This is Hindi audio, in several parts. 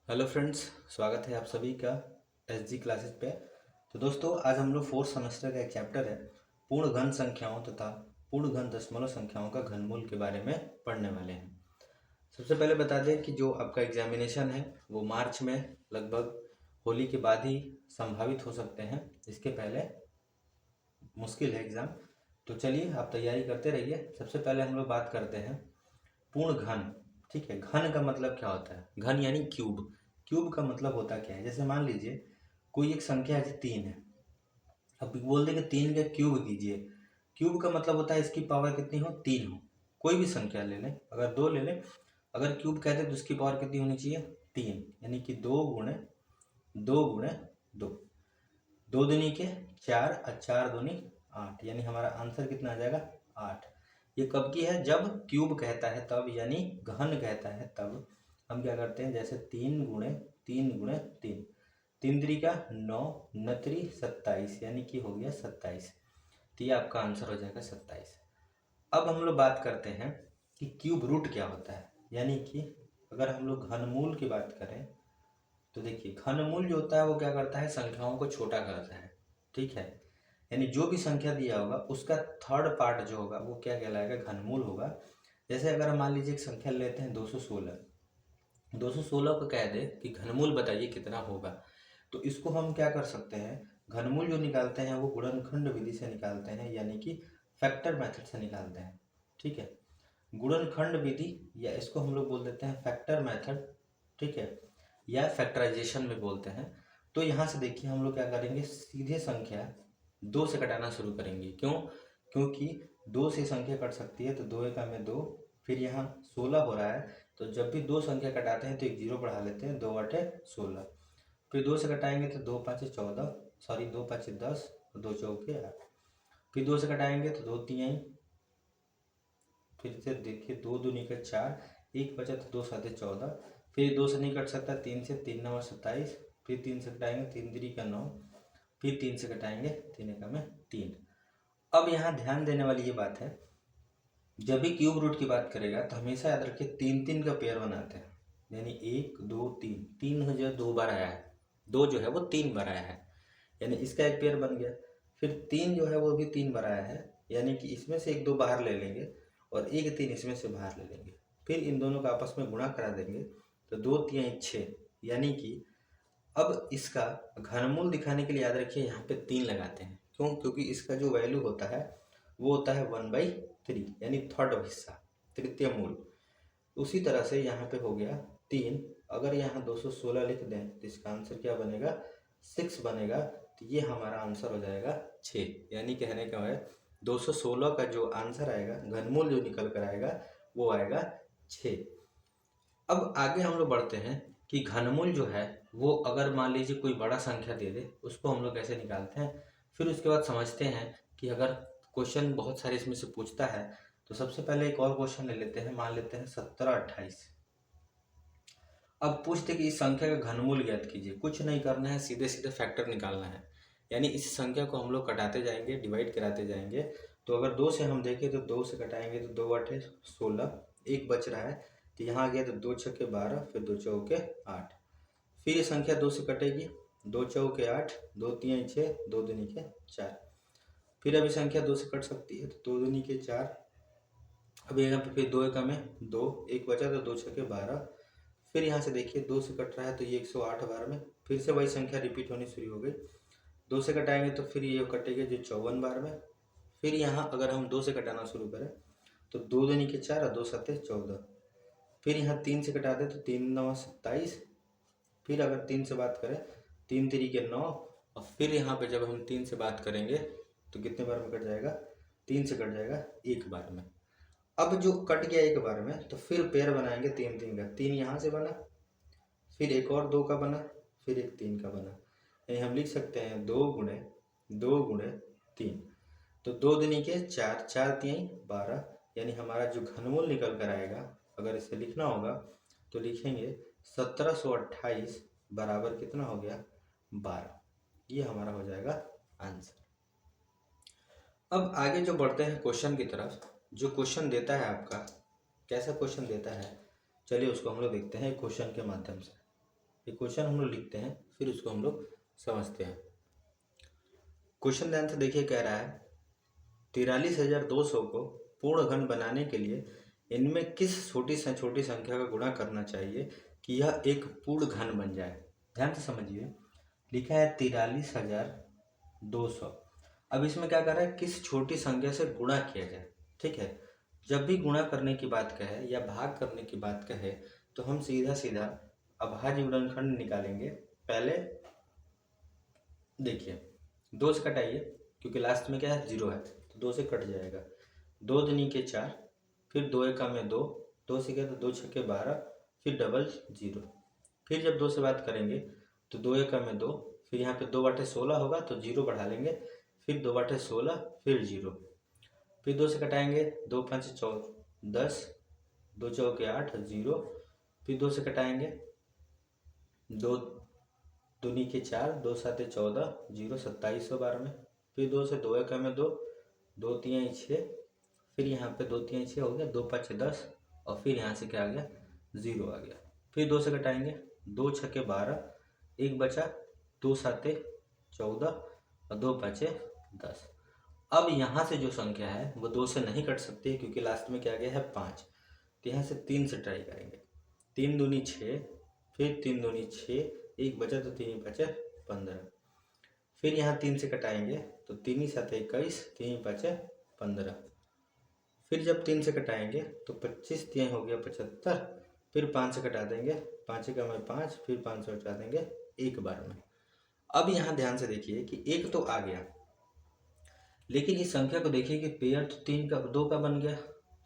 हेलो फ्रेंड्स, स्वागत है आप सभी का एसजी क्लासेस पे। तो दोस्तों, आज हम लोग फोर्थ सेमेस्टर का एक चैप्टर है पूर्ण घन संख्याओं तथा पूर्ण घन दशमलव संख्याओं का घनमूल के बारे में पढ़ने वाले हैं। सबसे पहले बता दें कि जो आपका एग्जामिनेशन है वो मार्च में लगभग होली के बाद ही संभावित हो सकते हैं। इसके पहले मुश्किल है एग्ज़ाम। तो चलिए आप तैयारी करते रहिए। सबसे पहले हम लोग बात करते हैं पूर्ण घन। ठीक है, घन का मतलब क्या होता है? घन यानी क्यूब। क्यूब का मतलब होता क्या है? जैसे मान लीजिए कोई एक संख्या है 3 है, अब बोल दें कि 3 का क्यूब कीजिए। क्यूब का मतलब होता है इसकी पावर कितनी हो? 3 हो। कोई भी संख्या ले लें, अगर 2 ले लें, अगर क्यूब कहते हैं तो उसकी पावर कितनी होनी चाहिए? 3, यानी कि 2 गुणे 2 गुणे 2, 2 दूनी के 4 और 4 दूनी 8, यानी हमारा आंसर कितना आ जाएगा? 8। ये कब की है? जब क्यूब कहता है तब, यानी घन कहता है तब हम क्या करते हैं, जैसे 3 गुणे 3 गुणे 3, 3 3 का 9, 9 3 27, यानी कि हो गया 27। तो ये आपका आंसर हो जाएगा 27। अब हम लोग बात करते हैं कि क्यूब रूट क्या होता है। यानी कि अगर हम लोग घनमूल की बात करें तो देखिए, घनमूल जो होता है वो क्या करता है? संख्याओं को छोटा करता है। ठीक है, यानी जो भी संख्या दिया होगा उसका थर्ड पार्ट जो होगा वो क्या कहलाएगा? घनमूल होगा। जैसे अगर हम मान लीजिए एक संख्या लेते हैं 216, 216 को कह दे कि घनमूल बताइए कितना होगा, तो इसको हम क्या कर सकते हैं? घनमूल जो निकालते हैं वो गुणनखंड विधि से निकालते हैं, यानी कि फैक्टर मेथड से निकालते हैं। ठीक है, गुणनखंड विधि, या इसको हम लोग बोल देते हैं फैक्टर मेथड। ठीक है, या फैक्टराइजेशन में बोलते हैं। तो यहाँ से देखिए हम लोग क्या करेंगे, सीधे संख्या 2 से घटाना शुरू करेंगे। क्यों? क्योंकि 2 से संख्या कट सकती है, तो 2 एकम में 2, फिर यहाँ 16 हो रहा है, तो जब भी 2 संख्या कटाते हैं तो एक जीरो बढ़ा लेते हैं, 2 8 16, फिर 2 से घटाएंगे तो 2 5 14, सॉरी 2 5 10, 2 चौके 8, फिर 2 से घटाएंगे तो 2 3, फिर से देखिए 2 दूनी के 4, एक बचा तो 2 7 14, फिर 2 से नहीं कट सकता, 3 से, 3 9 27, फिर 3 से घटाएंगे 3 3 का 9, फिर 3 से घटाएंगे 3 एकम में 3। अब यहाँ ध्यान देने वाली ये बात है, जब भी क्यूब रूट की बात करेगा तो हमेशा याद रखिए 3 3 का पेयर बनाते हैं। यानी 1 2 3, 3 हो जाए 2 बार आया है, 2 जो है वो 3 बार आया है, यानी इसका एक पेयर बन गया। फिर 3 जो है वो भी 3 बार आया है, यानी कि इसमें से 1 2 बाहर ले लेंगे और 1 3 इसमें से बाहर ले लेंगे, फिर इन दोनों का आपस में गुणा करा देंगे तो 2 3 6, यानी कि अब इसका घनमूल दिखाने के लिए याद रखिए यहाँ पे 3 लगाते हैं। क्यों? क्योंकि इसका जो वैल्यू होता है वो होता है 1/3, यानी थर्ड हिस्सा, तृतीय मूल। उसी तरह से यहाँ पे हो गया 3। अगर यहाँ 216 लिख दें तो इसका आंसर क्या बनेगा? 6 बनेगा। तो ये हमारा आंसर हो जाएगा 6, यानी कहने का है 216 का जो आंसर आएगा, घनमूल जो निकल कर आएगा वो आएगा 6। अब आगे हम लोग बढ़ते हैं कि घनमूल जो है वो अगर मान लीजिए कोई बड़ा संख्या दे दे, उसको हम लोग कैसे निकालते हैं। फिर उसके बाद समझते हैं कि अगर क्वेश्चन बहुत सारे इसमें से पूछता है तो सबसे पहले एक और क्वेश्चन ले लेते हैं। मान लेते हैं 17 28। अब पूछते कि इस संख्या का घनमूल ज्ञात कीजिए। कुछ नहीं करना है, सीधे सीधे फैक्टर निकालना है। यानी इस संख्या को हम लोग कटाते जाएंगे, डिवाइड कराते जाएंगे। तो अगर 2 से हम देखें तो 2 से कटाएंगे तो 2 8 16, एक बच रहा है, तो यहाँ आ गया तो 2 छक्के 12, फिर 2 चौके 8। फिर ये संख्या 2 से कटेगी, 2 चौके 8, 2 3 6, 2 दूनी के 4। फिर अभी संख्या 2 से कट सकती है, तो 2 दूनी के 4, अब यहाँ पे फिर 2 एकम में 2, एक बचा तो 2 छक्के 12। फिर यहाँ से देखिए 2 से कट रहा है तो ये 108 बार में, फिर से वही संख्या रिपीट होनी शुरू हो गई। 2 से कटाएंगे तो फिर ये कटेगा जो 54 बार में। फिर यहाँ अगर हम 2 से कटाना शुरू करें तो 2 दूनी के 4 और 2 सत्ते 14। फिर यहाँ 3 से कटा दे तो 3 9 27। फिर अगर 3 से बात करें, 3 3 के 9, और फिर यहाँ पे जब हम 3 से बात करेंगे तो कितने बार में कट जाएगा? 3 से कट जाएगा एक बार में। अब जो कट गया एक बार में तो फिर पेयर बनाएंगे 3 3 का। 3 यहाँ से बना, फिर एक और 2 का बना, फिर एक 3 का बना। यानी हम लिख सकते हैं 2 गुणे 2 गुणे 3, तो 2 दूनी के 4, 4 3 12, यानी हमारा जो घनमूल निकल कर आएगा, अगर इसे लिखना होगा तो लिखेंगे 1728 बराबर कितना हो गया? 12। ये हमारा हो जाएगा आंसर। अब आगे जो बढ़ते हैं क्वेश्चन की तरफ, जो क्वेश्चन देता है आपका, कैसा क्वेश्चन देता है, चलिए उसको हम लोग देखते हैं क्वेश्चन के माध्यम से। ये क्वेश्चन हम लोग लिखते हैं, फिर उसको हम लोग समझते हैं। क्वेश्चन ध्यान से देखिए, कह रहा है 43,200 को पूर्ण घन बनाने के लिए इनमें किस छोटी से छोटी संख्या का गुणा करना चाहिए कि यह एक पूर्ण घन बन जाए। ध्यान से समझिए, लिखा है 43,200। अब इसमें क्या कर रहा है, किस छोटी संख्या से गुणा किया जाए। ठीक है, जब भी गुणा करने की बात कहे या भाग करने की बात कहे तो हम सीधा सीधा अभाज्य गुणनखंड निकालेंगे। पहले देखिए, 2 से कटाइए, क्योंकि लास्ट में क्या है, 0 है, तो 2 से कट जाएगा। 2 दूनी के 4, फिर 2 एकम में 2, 2 से क्या, तो 2 छक्के 12, फिर डबल 0। फिर जब 2 से बात करेंगे तो 2 एकम में 2, फिर यहाँ पे 2/16 होगा तो 0 बढ़ा लेंगे, फिर 2/16, फिर 0। फिर 2 से कटाएंगे, 2 5 10, 2 चौके 8, 0। फिर 2 से कटाएंगे, 2 दूनी के 4, 2 7 14, 0, 2712 में। फिर 2 से 2 एकम में 2, 2 3 6, फिर यहाँ पे 2 3 6 हो गया, 2 5 10, और फिर यहाँ से क्या आ गया, 0 आ गया। फिर 2 से कटाएंगे, 2 छक्के 12, 1 बचा, 2 7 14, और 2 5 10। अब यहाँ से जो संख्या है वो 2 से नहीं कट सकती है, क्योंकि लास्ट में क्या गया है, 5। तो यहाँ से 3 से ट्राई करेंगे। 3 दूनी 6, फिर 3 दूनी 6, 1 बचा तो 3 बचे 15। फिर यहाँ 3 से कटाएंगे तो 3 7 21, 3 बचे 15। फिर जब 3 से कटाएंगे तो 25 3 हो गया 75। फिर 5 से कटा देंगे, 5 का में 5, फिर 5 से हटा देंगे एक बार में। अब यहाँ ध्यान से देखिए कि एक तो आ गया, लेकिन इस संख्या को देखिए कि पेयर तो 3 का 2 का बन गया,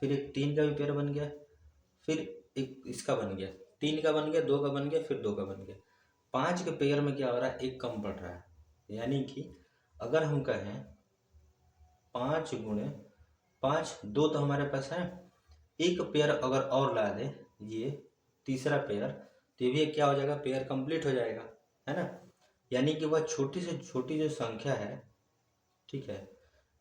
फिर एक 3 का भी पेयर बन गया, फिर एक इसका बन गया, 3 का बन गया, 2 का बन गया, फिर 2 का बन गया। 5 के पेयर में क्या हो रहा है, एक कम पड़ रहा है। यानी कि अगर हम कहें 5 गुणे 5, 2 तो हमारे पास है, एक पेयर अगर और ला दे, ये तीसरा पेयर, तो ये भी क्या हो जाएगा, पेयर कंप्लीट हो जाएगा, है ना। यानी कि वह छोटी से छोटी जो संख्या है, ठीक है,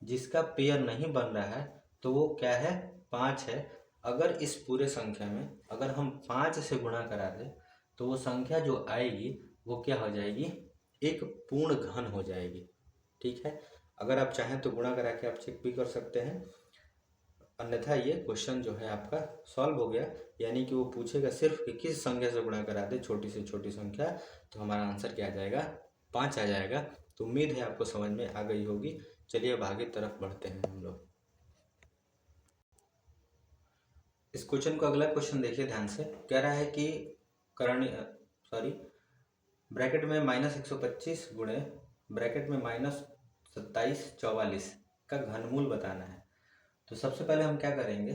जिसका पेयर नहीं बन रहा है, तो वो क्या है, 5 है। अगर इस पूरे संख्या में अगर हम 5 से गुणा करा दें तो वो संख्या जो आएगी वो क्या हो जाएगी, एक पूर्ण घन हो जाएगी। ठीक है, अगर आप चाहें तो गुणा करा के आप चेक भी कर सकते हैं, अन्यथा ये क्वेश्चन जो है आपका सॉल्व हो गया। यानी कि वो पूछेगा सिर्फ कि किस संख्या से गुणा करा दे, छोटी से छोटी संख्या, तो हमारा आंसर क्या आ जाएगा, 5 आ जाएगा। तो उम्मीद है आपको समझ में आ गई होगी। चलिए अब आगे तरफ बढ़ते हैं हम लोग। इस क्वेश्चन को अगला क्वेश्चन देखिए ध्यान से, कह रहा है कि ब्रैकेट में -125 गुणे ब्रैकेट में -2744 का घनमूल बताना है। तो सबसे पहले हम क्या करेंगे,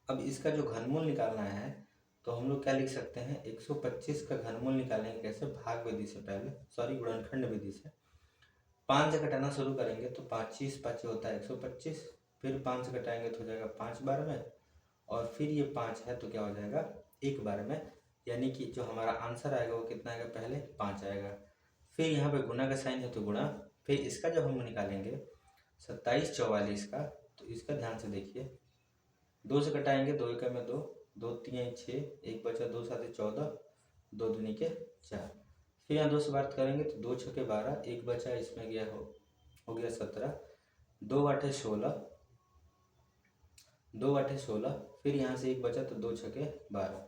अब इसका जो घनमूल निकालना है तो हम लोग क्या लिख सकते हैं, 125 का घनमूल निकालेंगे कैसे, भाग विधि से, गुणनखंड विधि से। 5 से घटाना शुरू करेंगे तो 5 5 होता है 125, फिर 5 से घटाएंगे तो हो जाएगा 5 बार में, और फिर ये 5 है तो क्या हो जाएगा, एक बार में। यानी कि जो हमारा आंसर आएगा वो कितना आएगा, पहले 5 आएगा। फिर यहाँ पे गुना का साइन है तो गुणा, फिर इसका जब हम निकालेंगे 2744 का, तो इसका ध्यान से देखिए, 2 से घटाएंगे, 2 एकम में 2, 2 3 6, 1 बचा, 2 7 14, 2 दूनी के 4। फिर यहाँ 2 से बात करेंगे तो 2 छक्के 12, 1 बचा, इसमें गया हो गया 17, 2 8 16, 2 8 16, फिर यहाँ से 1 बचा तो 2 छक्के 12,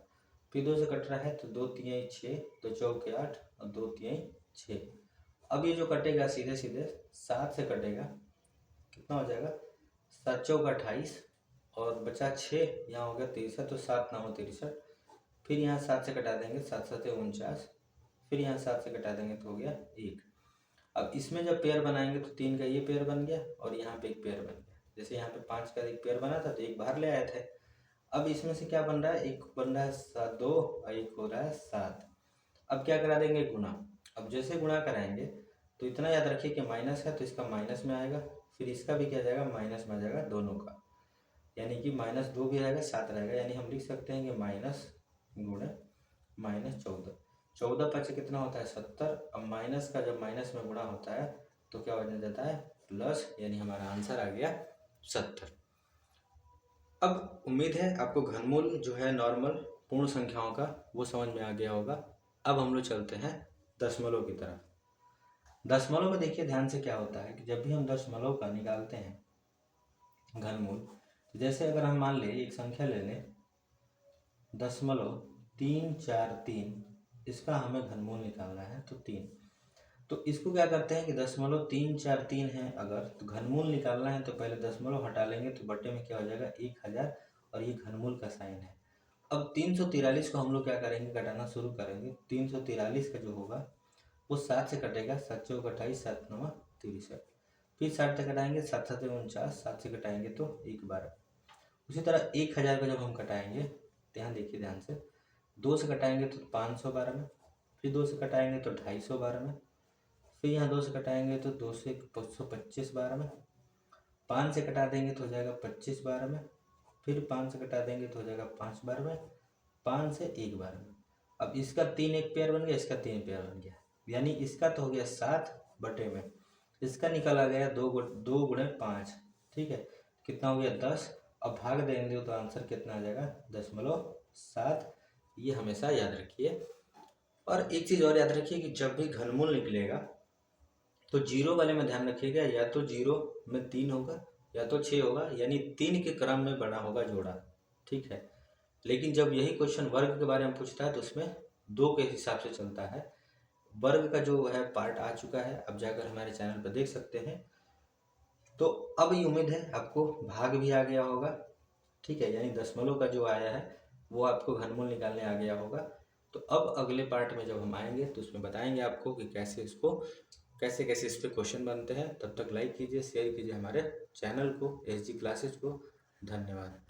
फिर 2 से कट रहा है तो 2 3 6, 2 चौके 8, और 2 3 6। अब ये जो कटेगा सीधे सीधे 7 से कटेगा, कितना हो जाएगा, 7 चौक 28, और बचा 6, यहाँ हो गया 63, तो 7 9 63। फिर यहाँ 7 से कटा देंगे, 7 7 49, फिर यहाँ 7 से कटा देंगे तो हो गया 1। अब इसमें जब पेयर बनाएंगे तो 3 का ये पेयर बन गया, और यहाँ पे एक पेयर बन गया। जैसे यहाँ पे 5 का एक पेयर बना था तो एक बाहर ले आए थे। अब इसमें से क्या बन रहा है, एक बन रहा है 2, और एक हो रहा है 7। अब क्या करा देंगे, गुणा। अब जैसे गुणा कराएंगे तो इतना याद रखिए कि माइनस है तो इसका माइनस में आएगा, फिर इसका भी क्या जाएगा, माइनस में आ जाएगा दोनों का। यानी कि -2 भी रहेगा, 7 रहेगा। यानी हम लिख सकते हैं कि माइनस गुणे -14, 14 5 कितना होता है 70। अब माइनस का जब माइनस में गुणा होता है तो क्या हो जाता है, प्लस, यानी हमारा आंसर आ गया 70। अब उम्मीद है आपको घनमूल जो है नॉर्मल पूर्ण संख्याओं का वो समझ में आ गया होगा। अब हम लोग चलते हैं दशमलव की तरफ। दशमलव में देखिए ध्यान से क्या होता है कि जब भी हम दशमलव का निकालते हैं घनमूल, तो जैसे अगर हम मान लें एक संख्या ले लें 0.343, इसका हमें घनमूल निकालना है तो 3। तो इसको क्या करते हैं कि 0.343 है अगर, तो घनमूल निकालना है तो पहले दशमलव हटा लेंगे तो बट्टे में क्या हो जाएगा 1000, और ये घनमूल का साइन है। अब 343 को हम लोग क्या करेंगे, घटाना शुरू करेंगे। 343 का जो होगा वो 7 से कटेगा, 7 चौक 28, 7 9 63, फिर 60 से कटाएंगे, 7 7 49, 7 से कटाएंगे तो 1 12। उसी तरह 1000 का जब हम कटाएंगे, ध्यान देखिए ध्यान से, 2 से कटाएंगे तो 512 में, फिर 2 से कटाएंगे तो 250 में, फिर यहाँ 2 से कटाएंगे तो 2 से 225 में, 5 से कटा देंगे तो हो जाएगा 25 में, फिर 5 से कटा देंगे तो हो जाएगा 5 में, 5 से 1 में। अब इसका 3 एक पेयर बन गया, इसका 3 पेयर बन गया, यानी इसका तो हो गया 7 बटे में, इसका निकाला गया 2 गुणे 5, ठीक है, कितना हो गया 10। अब भाग देंगे तो आंसर कितना आ जाएगा 0.7। ये हमेशा याद रखिए। और एक चीज़ और याद रखिए कि जब भी घनमूल निकलेगा तो जीरो वाले में ध्यान रखिएगा, या तो जीरो में 3 होगा या तो 6 होगा, यानी 3 के क्रम में बना होगा जोड़ा, ठीक है। लेकिन जब यही क्वेश्चन वर्ग के बारे में पूछता है तो उसमें 2 के हिसाब से चलता है। वर्ग का जो है पार्ट आ चुका है, अब जाकर हमारे चैनल पर देख सकते हैं। तो अब ये उम्मीद है आपको भाग भी आ गया होगा, ठीक है, यानी दशमलव का जो आया है वो आपको घनमूल निकालने आ गया होगा। तो अब अगले पार्ट में जब हम आएंगे तो उसमें बताएंगे आपको कि कैसे कैसे इस पे क्वेश्चन बनते हैं। तब तक लाइक कीजिए, शेयर कीजिए हमारे चैनल को, SG क्लासेस को। धन्यवाद।